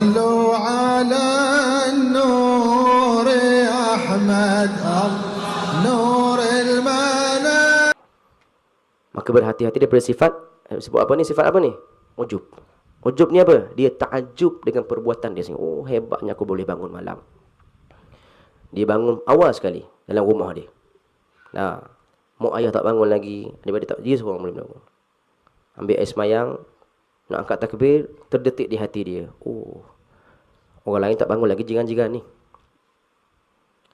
صلوا على النور أحمد نور المنام. Maka berhati-hati daripada sifat, sebut apa ni? Sifat apa ni? Ujub. Ujub ni apa? Dia takjub dengan perbuatan dia sendiri. Oh, hebatnya aku boleh bangun malam. Dia bangun awal sekali dalam rumah dia. Nah, mak ayah tak bangun lagi. Daripada tak, dia seorang boleh bangun. Ambil air semayang, nak angkat takbir, terdetik di hati dia. Oh, orang lain tak bangun lagi jiran-jiran ni.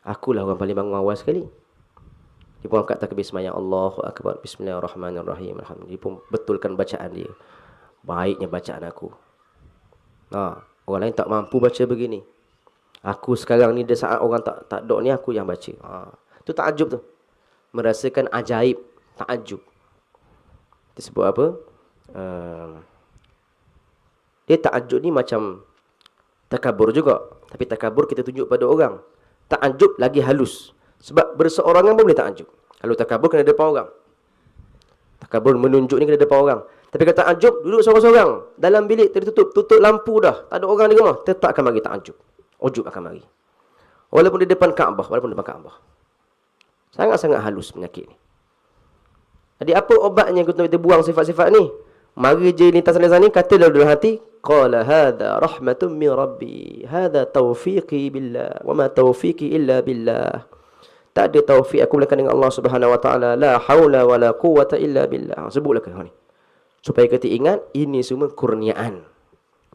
Akulah orang paling bangun awal sekali. Dia pun angkat takbir semayang, Allahu Akbar, Bismillahirrahmanirrahim, Alhamdulillah. Dia pun betulkan bacaan dia. Baiknya bacaan aku. Orang lain tak mampu baca begini. Aku sekarang ni, saat orang tak dok ni, aku yang baca. Itu takjub tu. Merasakan ajaib, takjub. Disebut apa? Dia takjub ni macam takabur juga. Tapi takabur kita tunjuk pada orang. Takjub lagi halus. Sebab berseorangan pun boleh takjub. Kalau takabur kena depan orang. Takabur menunjuk ni kena depan orang. Tapi kalau takjub, duduk seorang-seorang. Dalam bilik tertutup, tutup lampu dah. Tak ada orang di rumah. Tetap akan mari takjub. Ujub akan mari. Walaupun di depan Kaabah. Sangat-sangat halus penyakit ni. Jadi apa obatnya untuk kita buang sifat-sifat ni? Mari je lintasan-lintasan ni, kata dalam hati, qala hadha rahmatun min rabbi, hadha taufiqi billah, wa ma taufiqi illa billah. Tak ada taufik aku melainkan dengan Allah Subhanahu wa taala. La haula wala quwwata illa billah. Sebutlah kau ni. Supaya kita ingat ini semua kurniaan,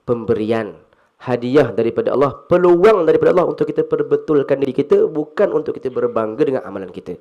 pemberian, hadiah daripada Allah, peluang daripada Allah untuk kita perbetulkan diri kita, bukan untuk kita berbangga dengan amalan kita.